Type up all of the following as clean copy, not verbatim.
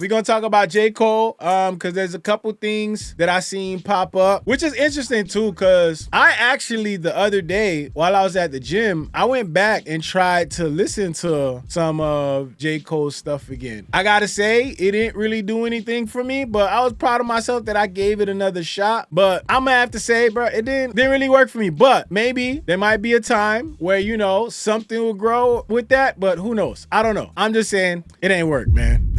We're going to talk about J.Cole because there's a couple things that I seen pop up, which is interesting too because I actually the other day while I was at the gym, I went back and tried to listen to some of J.Cole's stuff again. I got to say, it didn't really do anything for me, but I was proud of myself that I gave it another shot. But I'm going to have to say, bro, it didn't really work for me. But maybe there might be a time where, you know, something will grow with that, but who knows? I don't know. I'm just saying it ain't work, man.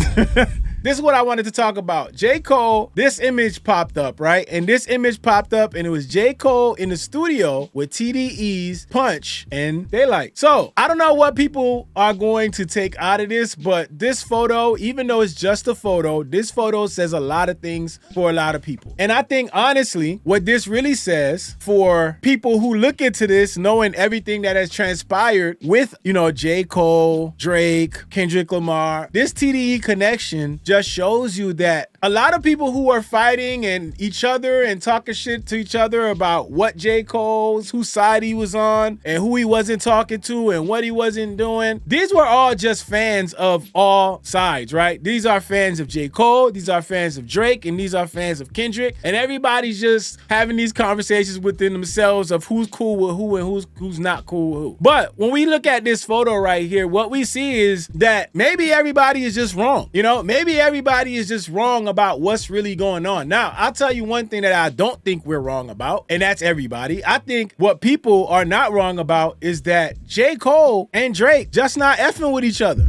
This is what I wanted to talk about. J. Cole, this image popped up, right? And this image popped up and it was J. Cole in the studio with TDE's Punch and Daylight. So I don't know what people are going to take out of this, but this photo, even though it's just a photo, this photo says a lot of things for a lot of people. And I think honestly, what this really says for people who look into this, knowing everything that has transpired with, you know, J. Cole, Drake, Kendrick Lamar, this TDE connection just shows you that a lot of people who are fighting and each other and talking shit to each other about what J. Cole's, whose side he was on and who he wasn't talking to and what he wasn't doing. These were all just fans of all sides, right? These are fans of J. Cole, these are fans of Drake, and these are fans of Kendrick. And everybody's just having these conversations within themselves of who's cool with who and who's not cool with who. But when we look at this photo right here, what we see is that maybe everybody is just wrong. You know, maybe everybody is just wrong about what's really going on. Now, I'll tell you one thing that I don't think we're wrong about, and that's everybody. I think what people are not wrong about is that J. Cole and Drake just not effing with each other.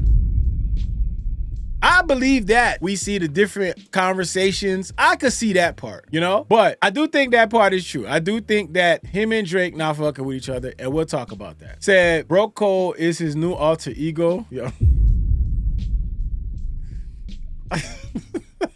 I believe that we see the different conversations. I could see that part, you know? But I do think that part is true. I do think that him and Drake not fucking with each other, and we'll talk about that. Said, Broke Cole is his new alter ego. Yo.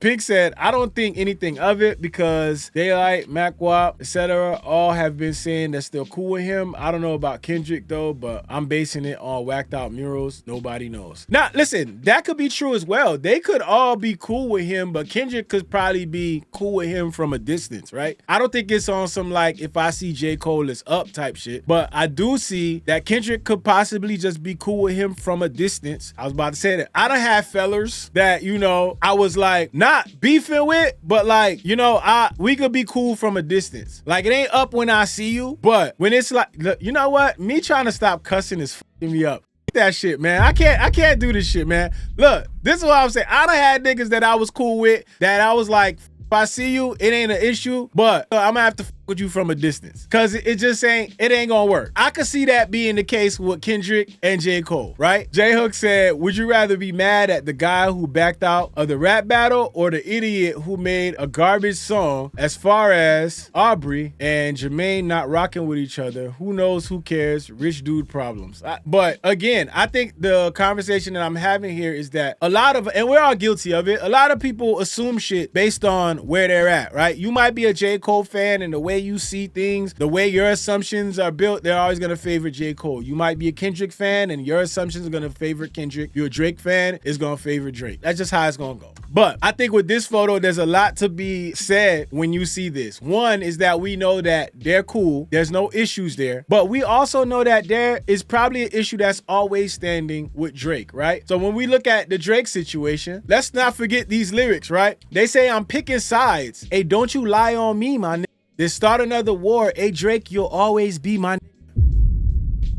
Pig said, I don't think anything of it because Daylight, MacWap, etc. all have been saying they're still cool with him. I don't know about Kendrick though, but I'm basing it on whacked out murals. Nobody knows. Now, listen, that could be true as well. They could all be cool with him, but Kendrick could probably be cool with him from a distance, right? I don't think it's on some like if I see J. Cole is up type shit, but I do see that Kendrick could possibly just be cool with him from a distance. I was about to say that. I done had fellers that, you know, I was like, not beefing with, but like, you know, we could be cool from a distance. Like, it ain't up when I see you, but when it's like, look, you know what? Me trying to stop cussing is fucking me up. That shit, man. I can't do this shit, man. Look, this is what I'm saying. I done had niggas that I was cool with that I was like, if I see you, it ain't an issue, but I'm gonna have to with you from a distance because it just ain't gonna work. I could see that being the case with Kendrick and J. Cole, right? J Hook said, would you rather be mad at the guy who backed out of the rap battle or the idiot who made a garbage song? As far as Aubrey and Jermaine not rocking with each other, who knows, who cares, rich dude problems. But again, I think the conversation that I'm having here is that a lot of, and we're all guilty of it, a lot of people assume shit based on where they're at, right? You might be a J. Cole fan and the way you see things, the way your assumptions are built, they're always going to favor J. Cole. You might be a Kendrick fan and your assumptions are going to favor Kendrick. You're a Drake fan, it's going to favor Drake. That's just how it's going to go. But I think with this photo, there's a lot to be said when you see this. One is that we know that they're cool. There's no issues there. But we also know that there is probably an issue that's always standing with Drake, right? So when we look at the Drake situation, let's not forget these lyrics, right? They say, I'm picking sides. Hey, don't you lie on me, my nigga. Then start another war. Hey, Drake, you'll always be my nigga.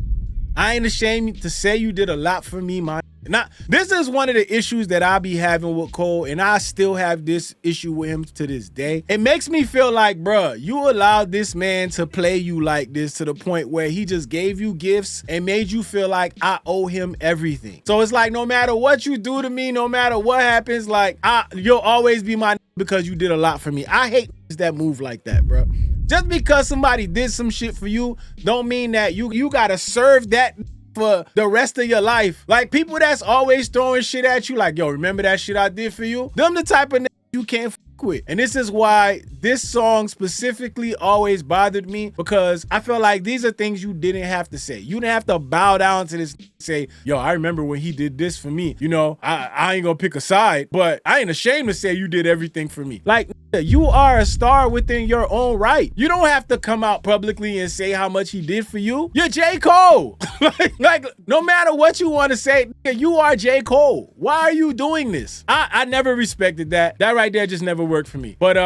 I ain't ashamed to say you did a lot for me, my nigga. Now, this is one of the issues that I be having with Cole, and I still have this issue with him to this day. It makes me feel like, bruh, you allowed this man to play you like this to the point where he just gave you gifts and made you feel like I owe him everything. So it's like, no matter what you do to me, no matter what happens, like, you'll always be my nigga because you did a lot for me. I hate that move like that, bro. Just because somebody did some shit for you don't mean that you gotta serve that for the rest of your life. Like, people that's always throwing shit at you like, yo, remember that shit I did for you? Them the type of niggas you can't quit. And this is why this song specifically always bothered me, because I feel like these are things you didn't have to say. You didn't have to bow down to this, say, yo, I remember when he did this for me. You know, I ain't gonna pick a side, but I ain't ashamed to say you did everything for me. Like, you are a star within your own right. You don't have to come out publicly and say how much he did for you. You're J.Cole. like, no matter what you want to say, you are J.Cole. Why are you doing this? I never respected that. That right there just never worked for me. But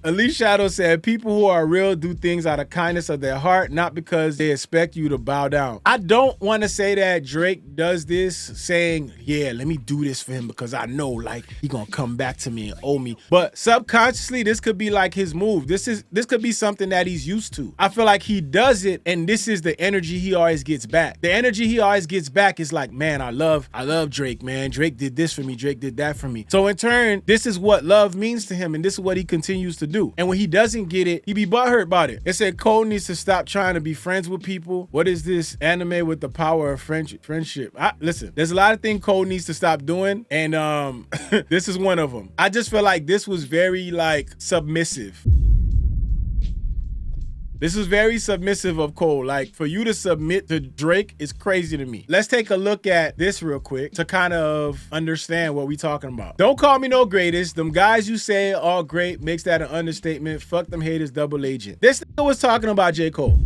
Elise Shadow said, people who are real do things out of kindness of their heart, not because they expect you to bow down. I don't want to say that Drake does this saying, yeah, let me do this for him because I know like he gonna come back to me and owe me. But subconsciously, this could be like his move. This could be something that he's used to. I feel like he does it, and this is the energy he always gets back. The energy he always gets back is like, man, I love Drake, man. Drake did this for me. Drake did that for me. So in turn, this is what love means to him, and this is what he continues to do. And when he doesn't get it, he be butthurt about it. It said Cole needs to stop trying to be friends with people. What is this anime with the power of friendship? Listen, there's a lot of things Cole needs to stop doing, and this is one of them. I just feel like this was very like submissive. This is very submissive of Cole. Like, for you to submit to Drake is crazy to me. Let's take a look at this real quick to kind of understand what we talking about. Don't call me no greatest. Them guys you say all great makes that an understatement. Fuck them haters, double agent. This nigga was talking about J. Cole.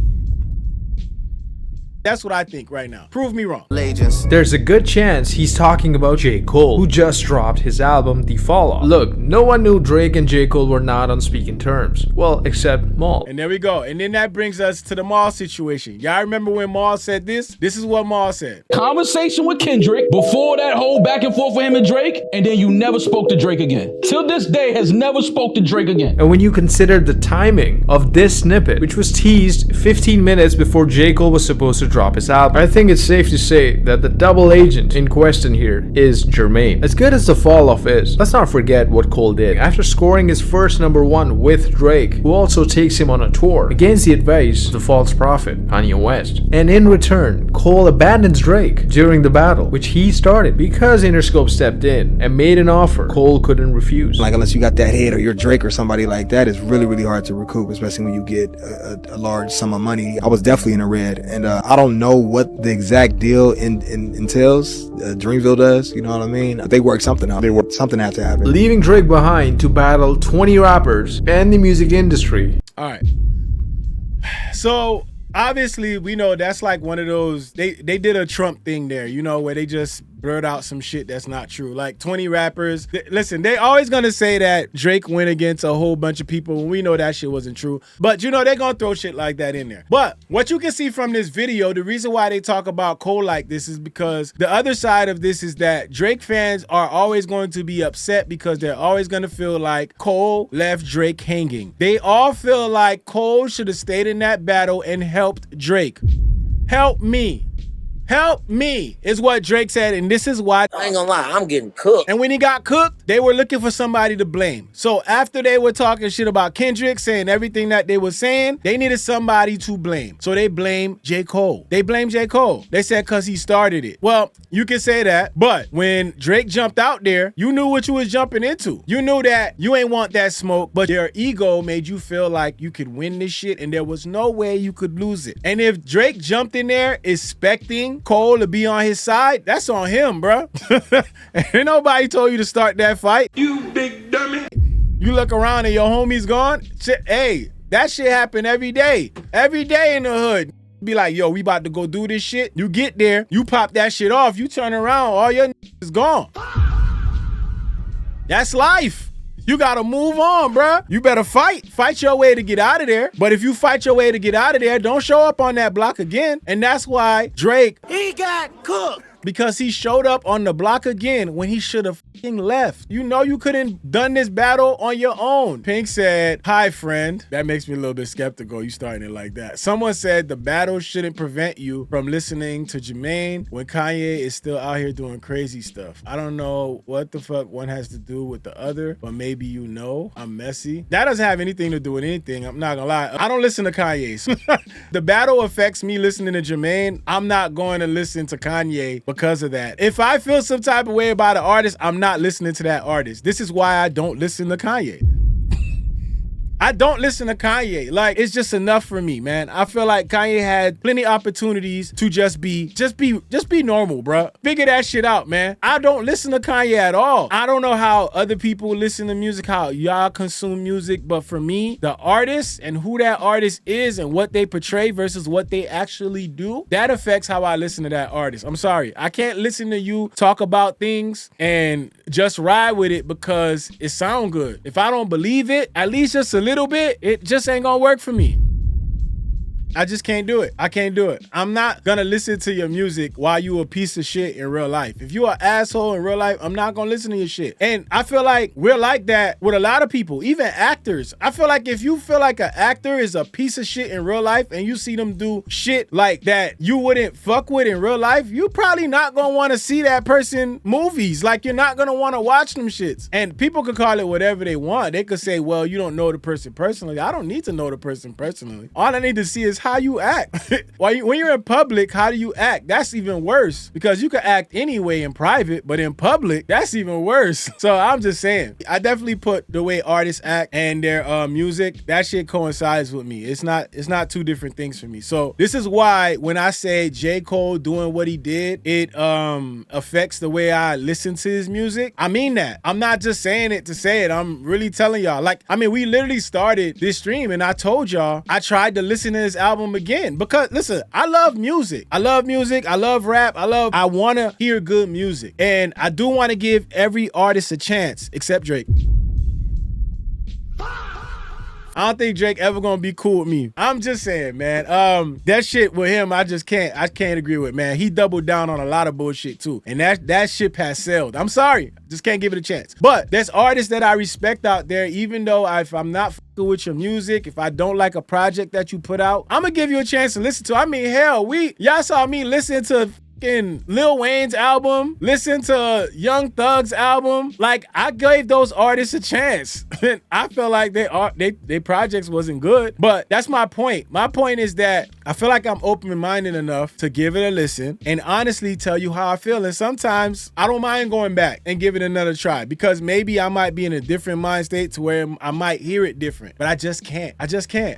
That's what I think right now. Prove me wrong. There's a good chance he's talking about J. Cole, who just dropped his album, The Fall Off. Look, no one knew Drake and J. Cole were not on speaking terms. Well, except Maul. And there we go. And then that brings us to the Maul situation. Y'all remember when Maul said this? This is what Maul said. Conversation with Kendrick before that whole back and forth with him and Drake, and then you never spoke to Drake again. Till this day, has never spoke to Drake again. And when you consider the timing of this snippet, which was teased 15 minutes before J. Cole was supposed to drop his album, I think it's safe to say that the double agent in question here is Jermaine. As good as The Fall Off is, let's not forget what Cole did. After scoring his first #1 with Drake, who also takes him on a tour against the advice of the false prophet, Kanye West. And in return, Cole abandons Drake during the battle, which he started because Interscope stepped in and made an offer Cole couldn't refuse. Like, unless you got that hit or you're Drake or somebody like that, it's really, really hard to recoup, especially when you get a large sum of money. I was definitely in the red, and I don't know what the exact deal entails. Dreamville does, you know what I mean? They work something out. Something had to happen. Leaving Drake behind to battle 20 rappers and the music industry. All right. So obviously we know that's like one of those, they did a Trump thing there, you know, where they just blurt out some shit that's not true. Like 20 rappers. Listen, they always gonna say that Drake went against a whole bunch of people when we know that shit wasn't true. But you know, they're gonna throw shit like that in there. But what you can see from this video, the reason why they talk about Cole like this is because the other side of this is that Drake fans are always going to be upset because they're always gonna feel like Cole left Drake hanging. They all feel like Cole should have stayed in that battle and helped Drake. Help me. Help me, is what Drake said, and this is why I ain't gonna lie, I'm getting cooked. And when he got cooked, they were looking for somebody to blame. So after they were talking shit about Kendrick, saying everything that they were saying, they needed somebody to blame. So they blamed J. Cole. They blamed J. Cole. They said because he started it. Well, you can say that, but when Drake jumped out there, you knew what you was jumping into. You knew that you ain't want that smoke, but your ego made you feel like you could win this shit and there was no way you could lose it. And if Drake jumped in there expecting Cole to be on his side, that's on him, bro. Ain't nobody told you to start that fight. You big dummy. You look around and your homie's gone. Shit, hey, that shit happen every day. Every day in the hood. Be like, yo, we about to go do this shit. You get there, you pop that shit off, you turn around, all your is gone. That's life. You gotta move on, bruh. You better fight. Fight your way to get out of there. But if you fight your way to get out of there, don't show up on that block again. And that's why Drake, he got cooked. Because he showed up on the block again when he should have left. You know you couldn't done this battle on your own. Pink said, hi, friend. That makes me a little bit skeptical. You starting it like that. Someone said the battle shouldn't prevent you from listening to Jermaine when Kanye is still out here doing crazy stuff. I don't know what the fuck one has to do with the other, but maybe you know. I'm messy. That doesn't have anything to do with anything. I'm not gonna lie. I don't listen to Kanye's. The battle affects me listening to Jermaine. I'm not going to listen to Kanye because of that. If I feel some type of way about an artist, I'm not listening to that artist. This is why I don't listen to Kanye. I don't listen to Kanye. Like, it's just enough for me, man. I feel like Kanye had plenty opportunities to just be normal, bro. Figure that shit out, man. I don't listen to Kanye at all. I don't know how other people listen to music, how y'all consume music, but for me, the artist and who that artist is and what they portray versus what they actually do, that affects how I listen to that artist. I'm sorry. I can't listen to you talk about things and just ride with it because it sound good. If I don't believe it, at least just a little bit, it just ain't gonna work for me. I just can't do it. I can't do it. I'm not gonna listen to your music while you a piece of shit in real life. If you an asshole in real life, I'm not gonna listen to your shit. And I feel like we're like that with a lot of people, even actors. I feel like if you feel like an actor is a piece of shit in real life and you see them do shit like that you wouldn't fuck with in real life, you probably not gonna wanna see that person movies. Like, you're not gonna wanna watch them shits. And people could call it whatever they want. They could say, well, you don't know the person personally. I don't need to know the person personally. All I need to see is how you act. When you're in public, how do you act? That's even worse because you can act anyway in private, but in public, that's even worse. So I'm just saying, I definitely put the way artists act and their music, that shit coincides with me. It's not two different things for me. So this is why when I say J. Cole doing what he did, it affects the way I listen to his music. I mean that. I'm not just saying it to say it. I'm really telling y'all. Like, I mean, we literally started this stream and I told y'all I tried to listen to his album again because listen, I love music. I love rap. I want to hear good music. And I do want to give every artist a chance except Drake. I don't think Drake ever gonna be cool with me. I'm just saying, man. That shit with him, I can't agree with, man. He doubled down on a lot of bullshit too. And that ship has sailed. I'm sorry. Just can't give it a chance. But there's artists that I respect out there, even though if I'm not fucking with your music, if I don't like a project that you put out, I'm gonna give you a chance to listen to. I mean, hell, y'all saw me listen to Lil Wayne's album, listen to Young Thug's album. Like, I gave those artists a chance. I felt like they projects wasn't good, but that's my point. My point is that I feel like I'm open-minded enough to give it a listen and honestly tell you how I feel. And sometimes I don't mind going back and give it another try because maybe I might be in a different mind state to where I might hear it different, but I just can't.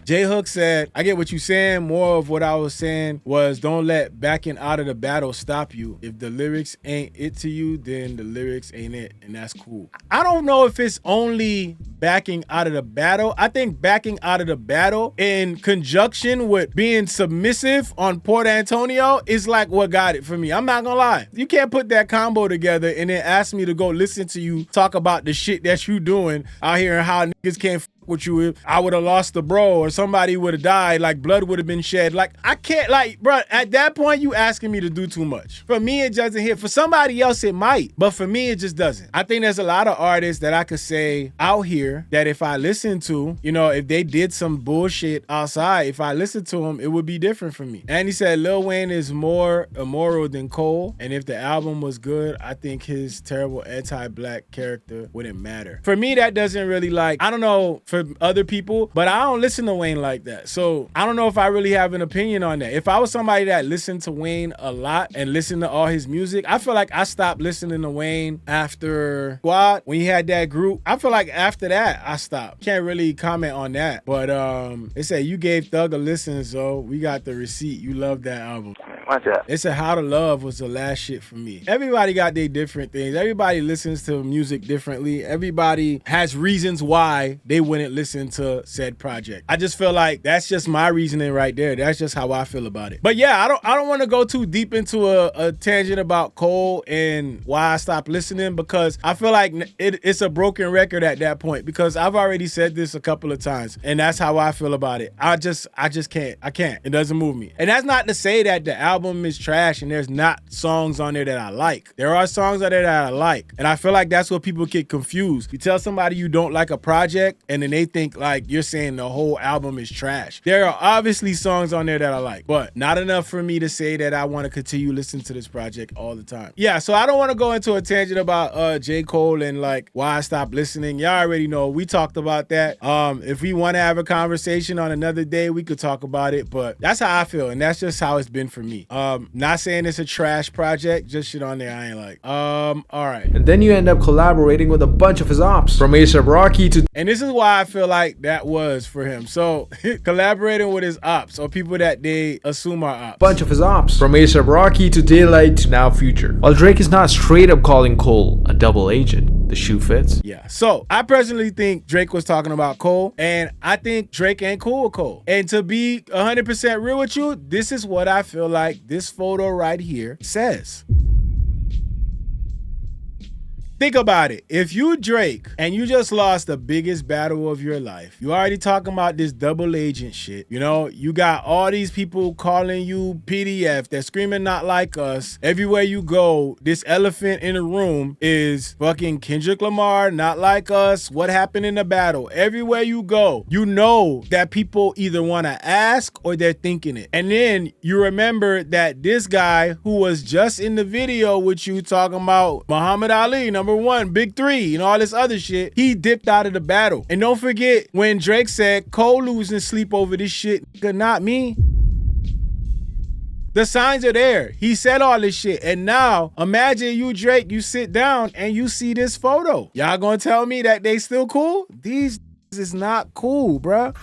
J Hook said, I get what you're saying. More of what I was saying was don't let backing out of the battle stop you. If the lyrics ain't it to you, then the lyrics ain't it, and that's cool. I don't know if it's only backing out of the battle. I think backing out of the battle in conjunction with being submissive on Port Antonio is like what got it for me. I'm not gonna lie. You can't put that combo together and then ask me to go listen to you talk about the shit that you doing out here and how niggas can't with you. If I would have lost a bro or somebody would have died, like blood would have been shed. Like, I can't, like, bro, at that point you asking me to do too much. For me, it doesn't hit. For somebody else it might, but for me it just doesn't. I think there's a lot of artists that I could say out here that if I listen to, you know, if they did some bullshit outside, if I listened to them, it would be different for me. And he said Lil Wayne is more immoral than Cole, and if the album was good, I think his terrible anti-black character wouldn't matter. For me, that doesn't really, like, I don't know for other people, but I don't listen to Wayne like that. So I don't know if I really have an opinion on that. If I was somebody that listened to Wayne a lot and listened to all his music, I feel like I stopped listening to Wayne after Squad, when he had that group. I feel like after that, I stopped. Can't really comment on that. But they say you gave Thug a listen, so we got the receipt. You love that album. What's that? They said How to Love was the last shit for me. Everybody got their different things. Everybody listens to music differently. Everybody has reasons why they wouldn't listen to said project. I just feel like that's just my reasoning right there. That's just how I feel about it. But yeah, I don't want to go too deep into a tangent about Cole and why I stopped listening, because I feel like it's a broken record at that point, because I've already said this a couple of times and that's how I feel about it. I just can't. I can't. It doesn't move me. And that's not to say that the album is trash and there's not songs on there that I like. There are songs on there that I like. And I feel like that's what people get confused. You tell somebody you don't like a project and then they think like you're saying the whole album is trash. There are obviously songs on there that I like, but not enough for me to say that I want to continue listening to this project all the time. Yeah, so I don't want to go into a tangent about J. Cole and like why I stopped listening. Y'all already know. We talked about that. If we want to have a conversation on another day, we could talk about it, but that's how I feel, and that's just how it's been for me. Not saying it's a trash project, just shit on there I ain't like. All right. And then you end up collaborating with a bunch of his ops. From A$AP Rocky to... And this is why I feel like that was for him. So collaborating with his ops or people that they assume are ops. bunch of his ops. From A$AP Rocky to Daylight to now Future. While Drake is not straight up calling Cole a double agent, the shoe fits. Yeah. So I personally think Drake was talking about Cole, and I think Drake ain't cool with Cole. And to be 100% real with you, this is what I feel like this photo right here says. Think about it. If you Drake and you just lost the biggest battle of your life, you already talking about this double agent shit. You know, you got all these people calling you PDF. They're screaming not like us. Everywhere you go, this elephant in the room is fucking Kendrick Lamar, not like us. What happened in the battle? Everywhere you go, you know that people either want to ask or they're thinking it. And then you remember that this guy who was just in the video with you talking about Muhammad Ali, number one, big three, and all this other shit, he dipped out of the battle. And don't forget when Drake said Cole losing sleep over this shit, not me. The signs are there. He said all this shit. And now imagine you, Drake, you sit down and you see this photo. Y'all gonna tell me that they still cool? These is not cool, bruh.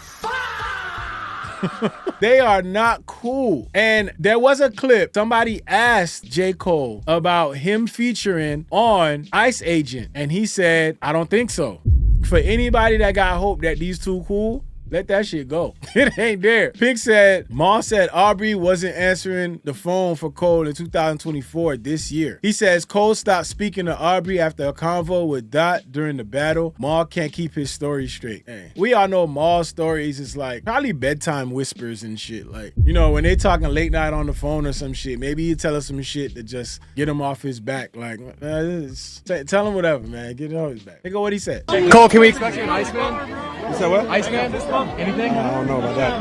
They are not cool. And there was a clip. Somebody asked J.Cole about him featuring on Ice Agent. And he said, I don't think so. For anybody that got hope that these two cool, let that shit go. It ain't there. Pink said, Ma said Aubrey wasn't answering the phone for Cole in 2024 this year. He says Cole stopped speaking to Aubrey after a convo with Dot during the battle. Ma can't keep his story straight. Hey, we all know Ma's stories is like probably bedtime whispers and shit. Like, you know, when they talking late night on the phone or some shit, maybe he tell us some shit to just get him off his back. Like, tell him whatever, man. Get it off his back. Think of what he said. Cole, can we expect you an Iceman? You said what? Iceman? Anything? I don't know about that.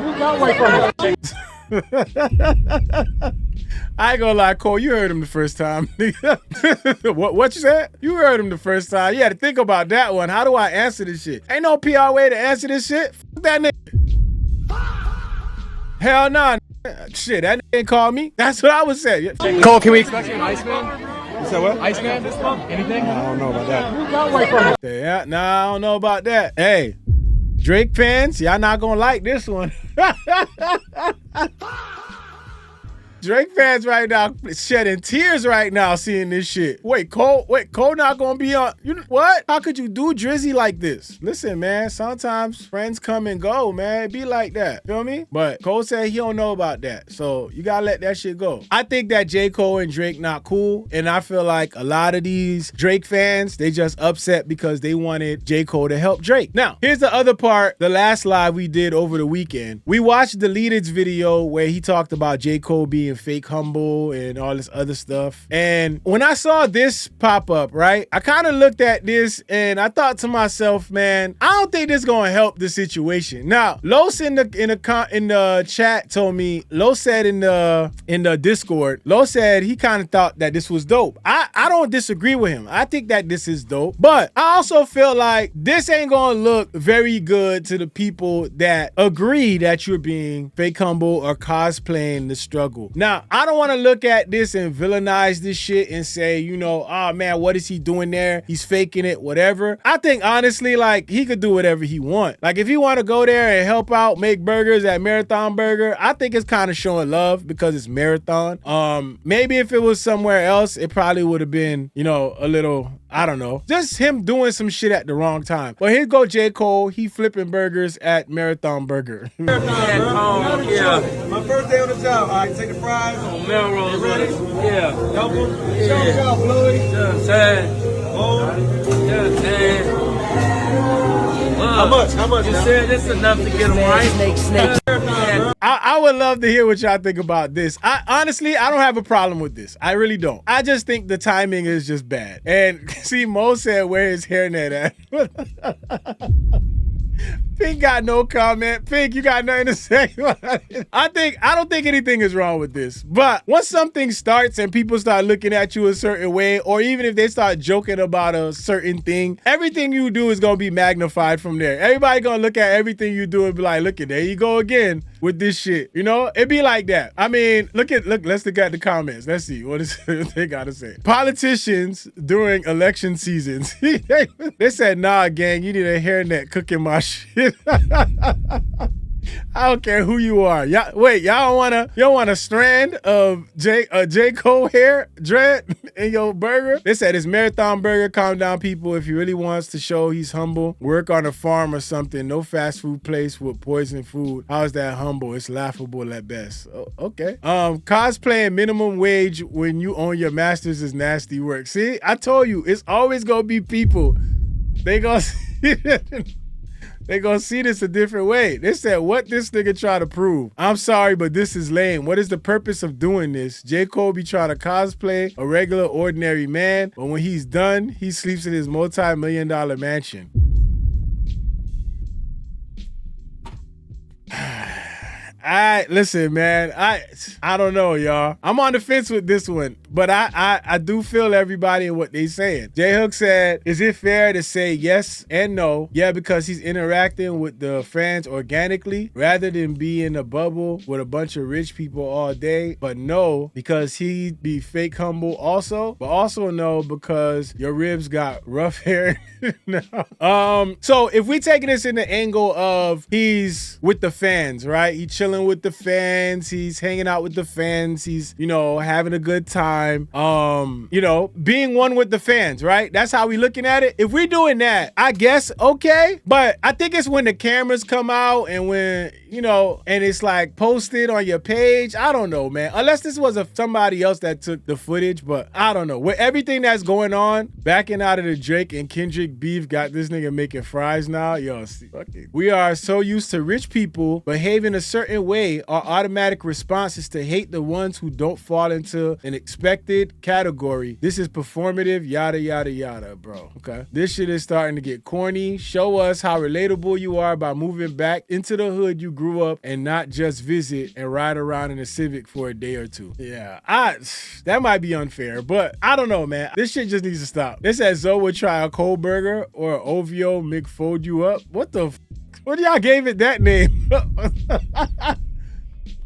I ain't gonna lie, Cole, you heard him the first time. What you said? You heard him the first time. You had to think about that one. How do I answer this shit? Ain't no PR way to answer this shit. F that nigga. Hell nah. Shit, that nigga ain't call me. That's what I would say. Cole, can we expect you an Iceman? You said what? Iceman? Anything? I don't know about that. Yeah, nah, I don't know about that. Hey, Drake fans, y'all not gonna like this one. Drake fans right now shedding tears right now seeing this shit. Wait, Cole not gonna be on, what? How could you do Drizzy like this? Listen, man, sometimes friends come and go, man. It be like that, feel me? But Cole said he don't know about that, so you gotta let that shit go. I think that J. Cole and Drake not cool, and I feel like a lot of these Drake fans, they just upset because they wanted J. Cole to help Drake. Now, here's the other part, the last live we did over the weekend. We watched the Leaded's video where he talked about J. Cole being fake humble and all this other stuff. And when I saw this pop up, right, I kind of looked at this and I thought to myself, man, I don't think this gonna help the situation. Now, Los in the chat told me, Los said in the Discord, Los said he kind of thought that this was dope. I don't disagree with him. I think that this is dope, but I also feel like this ain't gonna look very good to the people that agree that you're being fake humble or cosplaying the struggle. Now, I don't want to look at this and villainize this shit and say, you know, oh man, what is he doing there? He's faking it, whatever. I think honestly, like, he could do whatever he want. Like, if he want to go there and help out, make burgers at Marathon Burger, I think it's kind of showing love because it's Marathon. Maybe if it was somewhere else, it probably would have been, you know, a little, I don't know, just him doing some shit at the wrong time. But here go J. Cole, he flipping burgers at Marathon Burger. Yeah. My first day on the job. All right, take the fries. On Melrose. Ready? Yeah. Help him. Yeah. Show out, Bluey. Yeah, sad. Oh. Yeah, sad. How much? You said this enough to get him right? Snake. I would love to hear what y'all think about this. Honestly, I don't have a problem with this. I really don't. I just think the timing is just bad. And see, Mo said, where his hairnet at? Pink got no comment. Pink, you got nothing to say. I don't think anything is wrong with this. But once something starts and people start looking at you a certain way, or even if they start joking about a certain thing, everything you do is gonna be magnified from there. Everybody gonna look at everything you do and be like, look at, there you go again. with this shit. You know, it be like that. I mean, let's look at the comments. Let's see what they gotta say. Politicians during election seasons. They said, nah, gang, you need a hairnet cooking my shit. I don't care who you are. Y'all don't want a strand of J.Cole hair dread in your burger? They said it's Marathon Burger. Calm down, people. If he really wants to show he's humble, work on a farm or something. No fast food place with poison food. How is that humble? It's laughable at best. Oh, okay. Cosplaying minimum wage when you own your masters is nasty work. See, I told you, it's always gonna be people. They gonna They gonna see this a different way. They said, what this nigga try to prove? I'm sorry, but this is lame. What is the purpose of doing this? J. Cole be trying to cosplay a regular, ordinary man, but when he's done, he sleeps in his multi-million-dollar mansion. Listen, man, I don't know, y'all. I'm on the fence with this one, but I do feel everybody and what they saying. J Hook said, is it fair to say yes and no? Yeah, because he's interacting with the fans organically rather than be in a bubble with a bunch of rich people all day. But no, because he be fake humble also. But also no, because your ribs got rough hair. No. So if we taking this in the angle of he's with the fans, right? He chilling with the fans, he's hanging out with the fans, he's, you know, having a good time, you know, being one with the fans, right? That's how we looking at it. If we doing that, I guess okay, but I think it's when the cameras come out and when, you know, and it's like posted on your page. I don't know, man, unless this was somebody else that took the footage, but I don't know. With everything that's going on, backing out of the Drake and Kendrick beef got this nigga making fries now. Yo, we are so used to rich people behaving a certain way. Our automatic response is to hate the ones who don't fall into an expected category. This is performative, yada, yada, yada, bro. Okay. This shit is starting to get corny. Show us how relatable you are by moving back into the hood you grew up and not just visit and ride around in a Civic for a day or two. Yeah, that might be unfair, but I don't know, man. This shit just needs to stop. They said Zoe would try a cold burger or OVO McFold you up. What the what y'all gave it that name?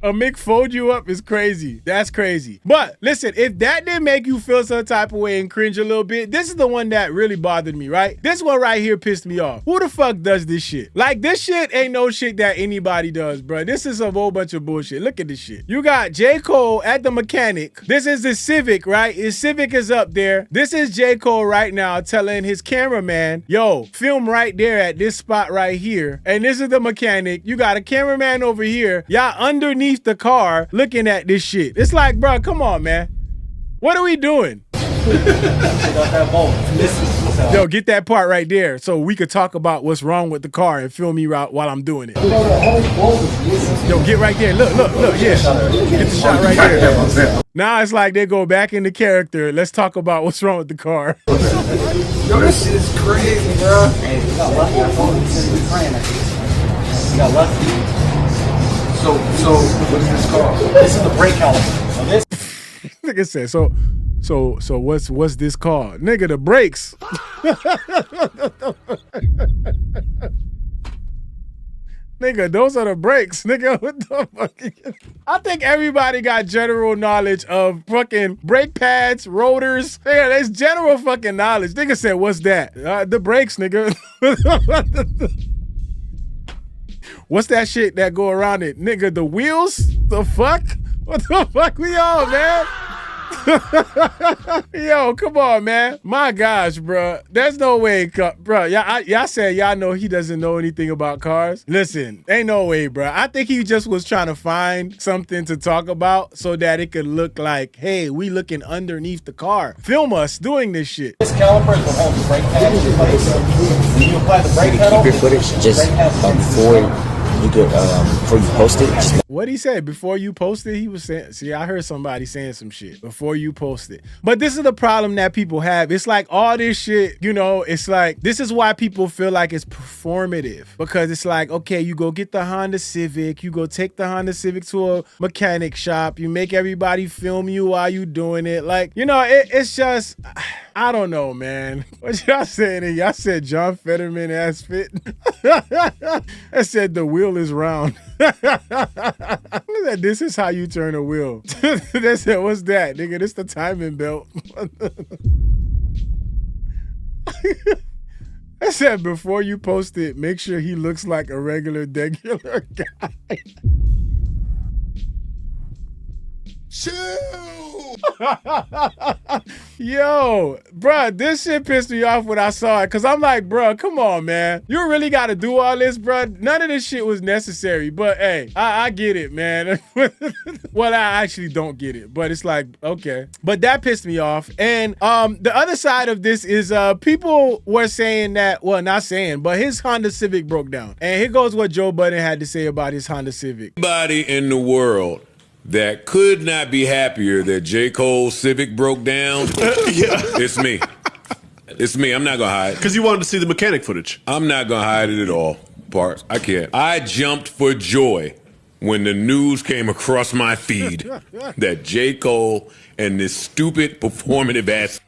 A Mick fold you up is crazy. That's crazy. But listen, if that didn't make you feel some type of way and cringe a little bit, this is the one that really bothered me, right? This one right here pissed me off. Who the fuck does this shit? Like, this shit ain't no shit that anybody does, bro. This is a whole bunch of bullshit. Look at this shit. You got J. Cole at the mechanic. This is the Civic, right? His Civic is up there. This is J. Cole right now telling his cameraman, yo, film right there at this spot right here. And this is the mechanic. You got a cameraman over here. Y'all underneath the car looking at this shit. It's like, bro, come on, man. What are we doing? Yo, get that part right there so we could talk about what's wrong with the car and film me while I'm doing it. Yo, get right there. Look, yeah. Get the shot right there. Now it's like they go back into character. Let's talk about what's wrong with the car. Yo, this shit is crazy, bro. Hey, we got lucky. We got lucky. So what is this called? This is the brake caliper. So this nigga said, so what's this called? Nigga, the brakes. Nigga, those are the brakes. Nigga, what the fuck? I think everybody got general knowledge of fucking brake pads, rotors. Nigga, there's general fucking knowledge. Nigga said, what's that? The brakes, nigga. What's that shit that go around it? Nigga, the wheels? The fuck? What the fuck we on, man? Yo, come on, man. My gosh, bro. There's no way, bro. Y'all said y'all know he doesn't know anything about cars. Listen, ain't no way, bro. I think he just was trying to find something to talk about so that it could look like, hey, we looking underneath the car. Film us doing this shit. This caliper is what holds the brake pad in place. When you apply the brake pedal, keep your footage just before you post it. Just What'd he say? Before you posted, he was saying, see, I heard somebody saying some shit before you posted. But this is the problem that people have. It's like all this shit, you know, it's like, this is why people feel like it's performative. Because it's like, okay, you go get the Honda Civic, you go take the Honda Civic to a mechanic shop, you make everybody film you while you doing it. Like, you know, it's just, I don't know, man. What y'all saying? Y'all said John Fetterman ass fit. I said the wheel is round. This is how you turn a wheel. They said, what's that? Nigga, this the timing belt. I said, before you post it, make sure he looks like a regular guy. Chill. Yo, bruh, this shit pissed me off when I saw it. Cause I'm like, bruh, come on, man. You really gotta do all this, bruh. None of this shit was necessary. But hey, I get it, man. Well, I actually don't get it. But it's like, okay. But that pissed me off. And the other side of this is people were saying that, well, not saying, but his Honda Civic broke down. And here goes what Joe Budden had to say about his Honda Civic. Everybody in the world that could not be happier that J.Cole Civic broke down, it's me. It's me. I'm not going to hide. Because you wanted to see the mechanic footage. I'm not going to hide it at all, Parks. I can't. I jumped for joy when the news came across my feed that J.Cole and this stupid performative ass...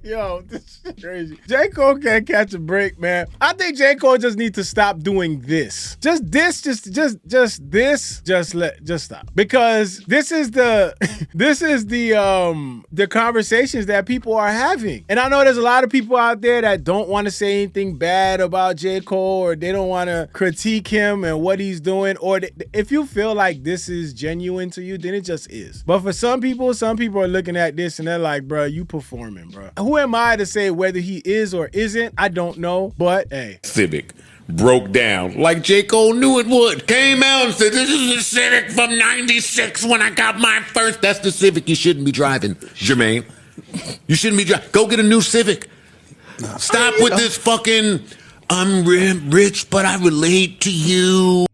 Yo, this is crazy. J. Cole can't catch a break, man. I think J. Cole just needs to stop doing this. Just stop. Because this is the conversations that people are having. And I know there's a lot of people out there that don't want to say anything bad about J. Cole, or they don't want to critique him and what he's doing. Or if you feel like this is genuine to you, then it just is. But for some people are looking at this and they're like, bro, you performing, bro. Who am I to say whether he is or isn't? I don't know, but hey. Civic broke down like J. Cole knew it would. Came out and said, this is a Civic from 96 when I got my first. That's the Civic you shouldn't be driving, Jermaine. You shouldn't be driving. Go get a new Civic. Stop with this fucking, I'm rich, but I relate to you.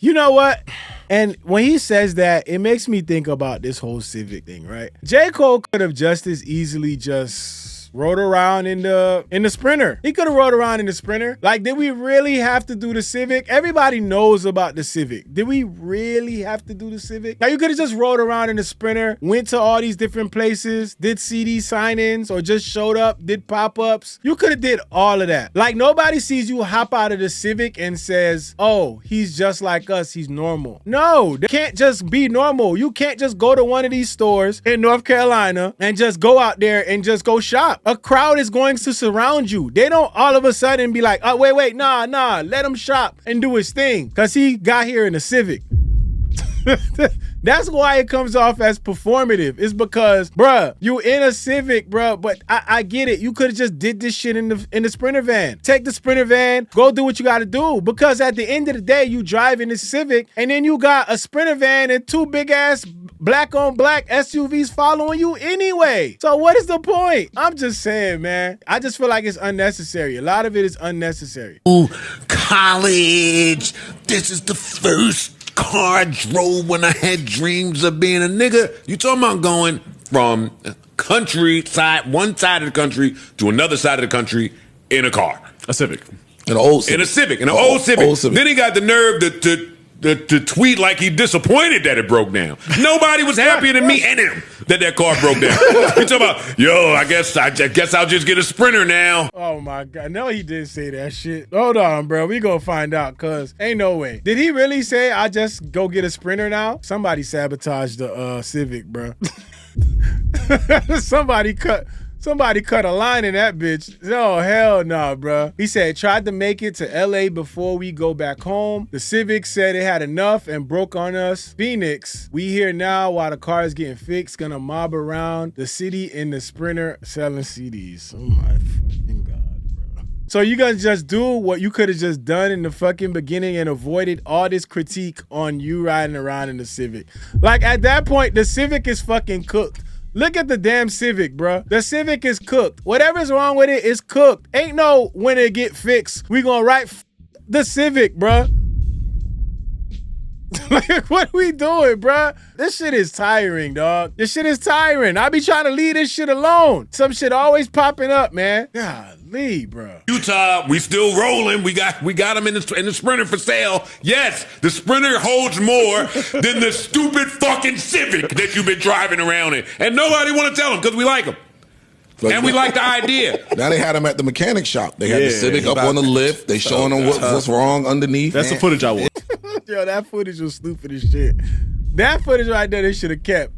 You know what? And when he says that, it makes me think about this whole Civic thing, right? J. Cole could have just as easily just rode around in the Sprinter. He could have rode around in the Sprinter. Like, did we really have to do the Civic? Everybody knows about the Civic. Did we really have to do the Civic? Now, you could have just rode around in the Sprinter, went to all these different places, did CD sign-ins, or just showed up, did pop-ups. You could have did all of that. Like, nobody sees you hop out of the Civic and says, oh, he's just like us, he's normal. No, they can't just be normal. You can't just go to one of these stores in North Carolina and just go out there and just go shop. A crowd is going to surround you. They don't all of a sudden be like, oh, wait, nah, let him shop and do his thing because he got here in a Civic. That's why it comes off as performative. It's because, bruh, you in a Civic, bruh, but I get it. You could have just did this shit in the Sprinter van. Take the Sprinter van, go do what you got to do. Because at the end of the day, you drive in this Civic, and then you got a Sprinter van and two big-ass black-on-black SUVs following you anyway. So what is the point? I'm just saying, man. I just feel like it's unnecessary. A lot of it is unnecessary. Ooh, college. This is the first car I drove when I had dreams of being a nigga. You talking about going from countryside, one side of the country to another side of the country in a car. A Civic. In an old Civic. In an old Civic. Then he got the nerve to tweet like he disappointed that it broke down. Nobody was happier than me and him that car broke down. He talking about, yo, I guess I'll just get a Sprinter now. Oh my God. No, he didn't say that shit. Hold on, bro. We gonna find out, cause ain't no way. Did he really say I just go get a Sprinter now? Somebody sabotaged the Civic, bro. Somebody cut a line in that bitch. Oh, hell no, bro. He said, tried to make it to LA before we go back home. The Civic said it had enough and broke on us. Phoenix, we here now while the car is getting fixed. Gonna mob around the city in the Sprinter selling CDs. Oh my fucking God, bro. So you gonna just do what you could have just done in the fucking beginning and avoided all this critique on you riding around in the Civic. Like, at that point, the Civic is fucking cooked. Look at the damn Civic, bro. The Civic is cooked. Whatever's wrong with it is cooked. Ain't no when it get fixed, we gonna write the Civic, bro. Like, what we doing, bruh? This shit is tiring, dog. This shit is tiring. I be trying to leave this shit alone. Some shit always popping up, man. Golly, bruh. Utah, we still rolling. We got them in the Sprinter for sale. Yes, the Sprinter holds more than the stupid fucking Civic that you've been driving around in. And nobody want to tell them because we like them. And we like the idea. Now they had them at the mechanic shop. They had the Civic up on the lift. They showing them what's wrong underneath. That's the footage I want. Yo, that footage was stupid as shit. That footage right there, they should have kept.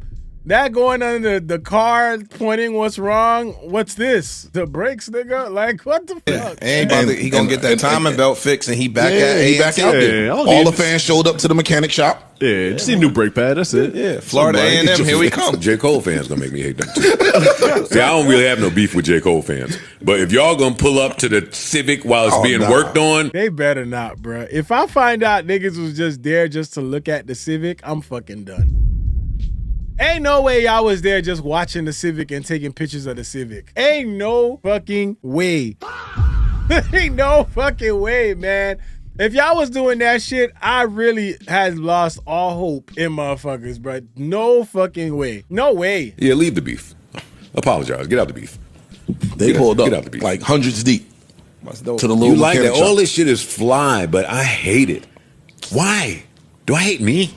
That going under the car, pointing what's wrong. What's this? The brakes, nigga? Like, what the fuck? And he gonna get that timing belt fixed, and he back out there. All the fans showed up to the mechanic shop. Yeah, just need a new brake pad. That's it. Yeah, Florida A&M, here we come. J. Cole fans gonna make me hate them too. See, I don't really have no beef with J. Cole fans. But if y'all gonna pull up to the Civic while it's being worked on. They better not, bruh. If I find out niggas was just there just to look at the Civic, I'm fucking done. Ain't no way y'all was there just watching the Civic and taking pictures of the Civic. Ain't no fucking way. Ain't no fucking way, man. If y'all was doing that shit, I really had lost all hope in motherfuckers, bro. No fucking way. No way. Yeah, leave the beef. Apologize. Get out the beef. They pulled up get out the beef. like hundreds deep to the little You like that? mechanic shop. All this shit is fly, but I hate it. Why? Do I hate me?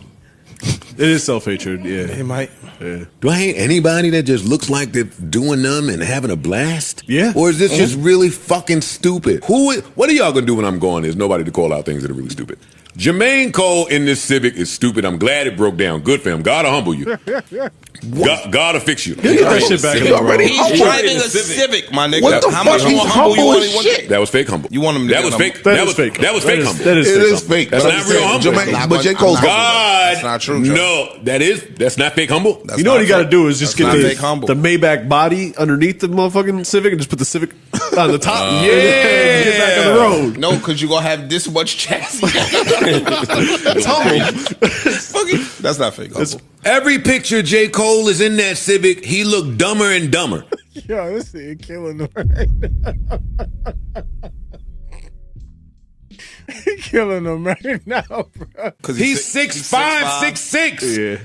It is self-hatred, yeah. It might. Yeah. Do I hate anybody that just looks like they're doing them and having a blast? Yeah. Or is this just really fucking stupid? What are y'all gonna do when I'm gone? There's nobody to call out things that are really stupid. Jermaine Cole in this Civic is stupid. I'm glad it broke down. Good for him. God will humble you. God will fix you. Get that shit back in the road. He's driving a Civic, my nigga. How much more humble you want? That was fake humble. You want him to That was fake. That was fake. That was fake humble. That is It fake is humble. fake. That's but not I'm real saying, humble. but J. Cole's God, That's not true, Joe. no, that's not fake humble. That's You know what not you got to fake. do is just That's get not fake humble. the Maybach body underneath the motherfucking Civic and just put the Civic on the top. Yeah. And get back on the road. No, because you're going to have this much chassis. It's humble. That's not fake humble. Every picture J. Cole is in that Civic, he looked dumber and dumber. Yo, this thing killing them right now. He killing them right now, bro. He's 6'5", 6'6". Yeah.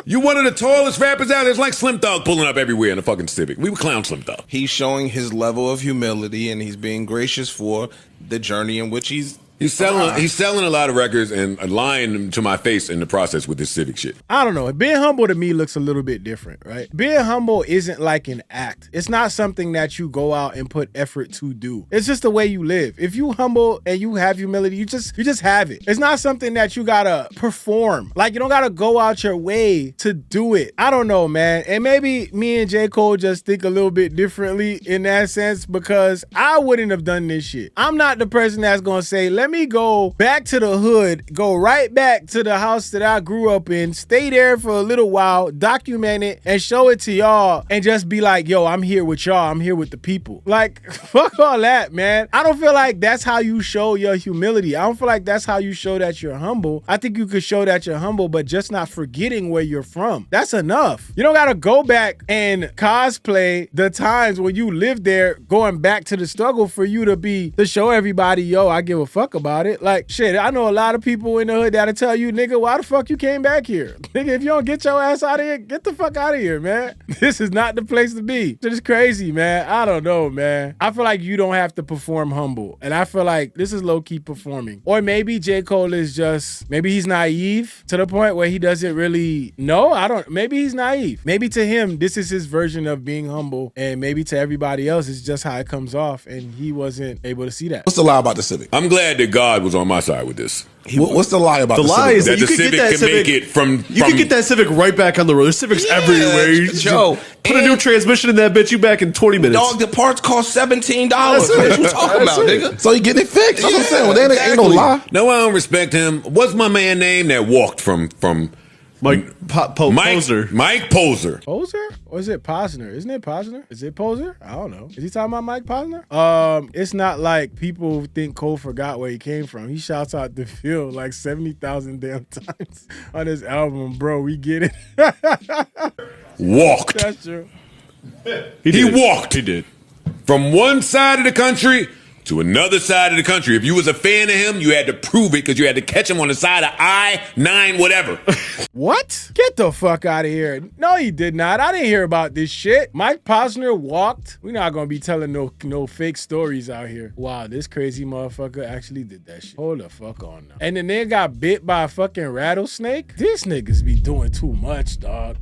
You one of the tallest rappers out there. It's like Slim Thug pulling up everywhere in the fucking Civic. We would clown Slim Thug. He's showing his level of humility, and he's being gracious for the journey in which he's He's selling a lot of records and lying to my face in the process with this Civic shit. I don't know. Being humble to me looks a little bit different, right? Being humble isn't like an act. It's not something that you go out and put effort to do. It's just the way you live. If you humble and you have humility, you just have it. It's not something that you gotta perform. Like, you don't gotta go out your way to do it. I don't know, man. And maybe me and J. Cole just think a little bit differently in that sense, because I wouldn't have done this shit. I'm not the person that's gonna say, let me go back to the hood, go right back to the house that I grew up in, stay there for a little while, document it, and show it to y'all, and just be like, yo, I'm here with y'all. I'm here with the people. Like, fuck all that, man. I don't feel like that's how you show your humility. I don't feel like that's how you show that you're humble. I think you could show that you're humble, but just not forgetting where you're from. That's enough. You don't gotta go back and cosplay the times when you lived there, going back to the struggle for you to show everybody, yo, I give a fuck about it. Like, shit, I know a lot of people in the hood that'll tell you, nigga, why the fuck you came back here? Nigga, if you don't get your ass out of here, get the fuck out of here, man. This is not the place to be. This is crazy, man. I don't know, man. I feel like you don't have to perform humble. And I feel like this is low-key performing. Or maybe J. Cole is just, maybe he's naive to the point where he doesn't really know. Maybe he's naive. Maybe to him, this is his version of being humble. And maybe to everybody else, it's just how it comes off. And he wasn't able to see that. What's the lie about the Civic? I'm glad that God was on my side with this. What's the lie about The lie is That that the you could Civic get that can Civic. make it from You can get that Civic right back on the road. There's Civics everywhere. You Joe, put a new transmission in that bitch, you back in 20 minutes. Dog, the parts cost $17. That's it. What you talking That's about, it. nigga? So you getting it fixed. That's what I'm saying. Well, there ain't no lie. No, I don't respect him. What's my man name that walked from Pozner. Mike Pozner. Poser? Or is it Pozner? Isn't it Pozner? Is it Poser? I don't know. Is he talking about Mike Pozner? It's not like people think Cole forgot where he came from. He shouts out the field like 70,000 damn times on his album, bro. We get it. Walked. That's true. He walked. He did. From one side of the country to another side of the country. If you was a fan of him, you had to prove it because you had to catch him on the side of I-9 whatever. What? Get the fuck out of here. No, he did not. I didn't hear about this shit. Mike Pozner walked. We're not going to be telling no fake stories out here. Wow, this crazy motherfucker actually did that shit. Hold the fuck on now. And the nigga got bit by a fucking rattlesnake? This niggas be doing too much, dog.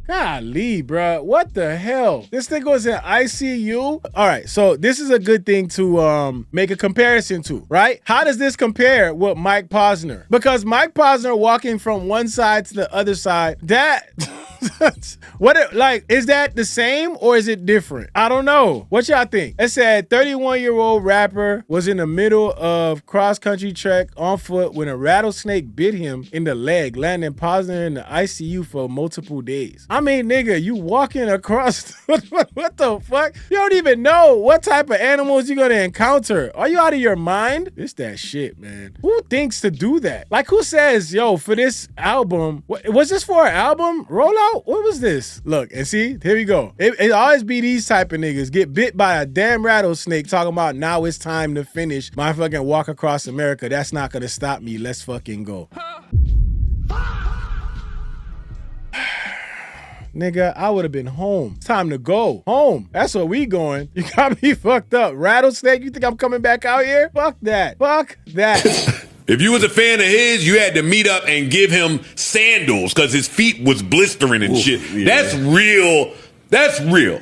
Golly, bruh. What the hell? This thing was in ICU? All right, so this is a good thing to make a comparison to, right? How does this compare with Mike Pozner? Because Mike Pozner walking from one side to the other side, that... is that the same or is it different? I don't know. What y'all think? It said 31-year-old rapper was in the middle of cross-country trek on foot when a rattlesnake bit him in the leg, landing Pozner in the ICU for multiple days. I mean, nigga, you walking across, what the fuck? You don't even know what type of animals you're gonna encounter. Are you out of your mind? It's that shit, man. Who thinks to do that? Like, who says, yo, for this album, was this for an album? Rollout? What was this? Look, and see, here we go. It always be these type of niggas get bit by a damn rattlesnake talking about now it's time to finish my fucking walk across America. That's not gonna stop me. Let's fucking go. Nigga, I would have been home. It's time to go. Home. That's where we going. You got me fucked up. Rattlesnake, you think I'm coming back out here? Fuck that. Fuck that. If you was a fan of his, you had to meet up and give him sandals because his feet was blistering and shit. Yeah. That's real. That's real.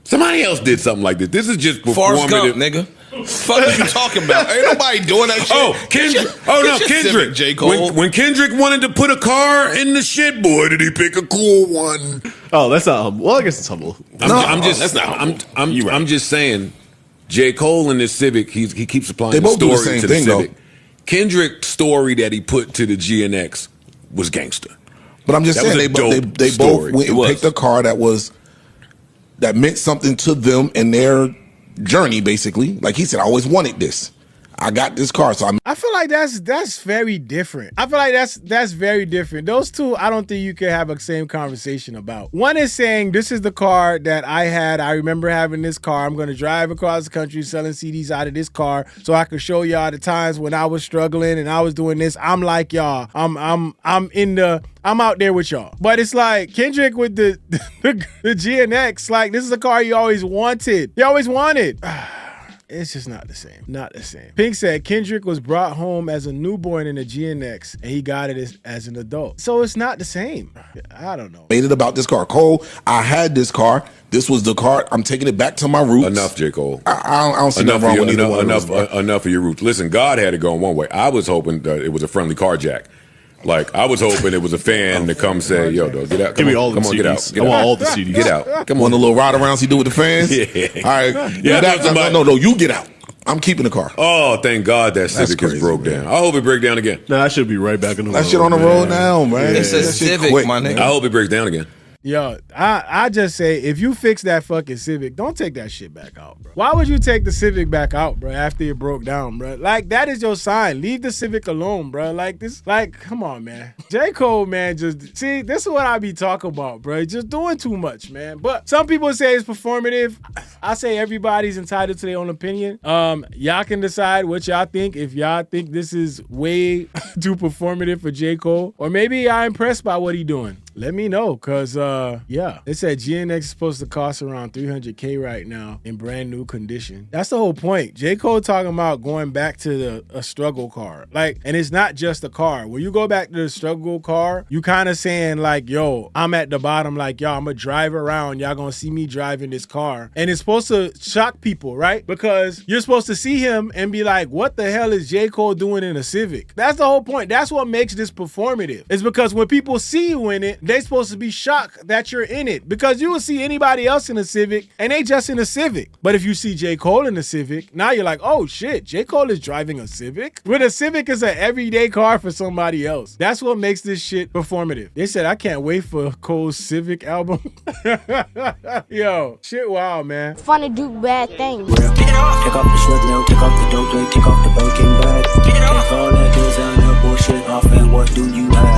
Somebody else did something like this. This is just performative. Forrest Gump, nigga. Fuck are you talking about? Ain't nobody doing that shit. Oh, Kendrick. Kendrick. J.Cole. When Kendrick wanted to put a car in the shit, boy, did he pick a cool one? Oh, that's not humble. Well, I guess it's humble. I'm just saying, J. Cole in this Civic, he keeps applying the story to the Civic. Though. Kendrick's story that he put to the GNX was gangster. But I'm just saying they both went and picked a car that meant something to them in their journey, basically. Like he said, I always wanted this. I got this car, so I feel like that's very different. I feel like that's very different. Those two, I don't think you can have a same conversation about. One is saying, this is the car that I had. I remember having this car. I'm going to drive across the country selling CDs out of this car so I could show y'all the times when I was struggling and I was doing this. I'm like y'all. I'm out there with y'all. But it's like Kendrick with the GNX, like this is a car you always wanted. You always wanted. It's just not the same. Not the same. Pink said Kendrick was brought home as a newborn in a GNX and he got it as an adult. So it's not the same. I don't know. Made it about this car. Cole, I had this car. This was the car. I'm taking it back to my roots. Enough, J. Cole. I don't see nothing wrong with either one of those. Enough of your roots. Listen, God had it going one way. I was hoping that it was a friendly carjack. Like, I was hoping it was a fan to come say, yo, dog, get out. Give me all the CDs. Get out. I want all the CDs. Get out. Come on. The little ride arounds he do with the fans? Yeah. All right. No, you get out. I'm keeping the car. Oh, thank God that Civic is broke down. I hope it breaks down again. Nah, I should be right back in the road. That shit on the road now, man. It's a Civic, my nigga. I hope it breaks down again. Yo, I just say, if you fix that fucking Civic, don't take that shit back out, bro. Why would you take the Civic back out, bro, after it broke down, bro? Like, that is your sign. Leave the Civic alone, bro. Like, come on, man. J. Cole, man, see, this is what I be talking about, bro. Just doing too much, man. But some people say it's performative. I say everybody's entitled to their own opinion. Y'all can decide what y'all think. If y'all think this is way too performative for J. Cole, or maybe y'all impressed by what he doing. Let me know, cause yeah, they said GNX is supposed to cost around $300K right now in brand new condition. That's the whole point. J. Cole talking about going back to a struggle car, like, and it's not just a car. When you go back to the struggle car, you kind of saying like, yo, I'm at the bottom, like, yo, I'm gonna drive around. Y'all gonna see me driving this car, and it's supposed to shock people, right? Because you're supposed to see him and be like, what the hell is J. Cole doing in a Civic? That's the whole point. That's what makes this performative. It's because when people see you in it, they supposed to be shocked that you're in it, because you will see anybody else in a Civic and they just in a Civic. But if you see J. Cole in a Civic, now you're like, oh shit, J. Cole is driving a Civic? When a Civic is an everyday car for somebody else. That's what makes this shit performative. They said, I can't wait for Cole's Civic album. Yo, shit wild, man. Fun to do bad things. Take off the short nail, take off the dope, take off the Birkin bag. Take all that goes down, that bullshit off, and what do you have?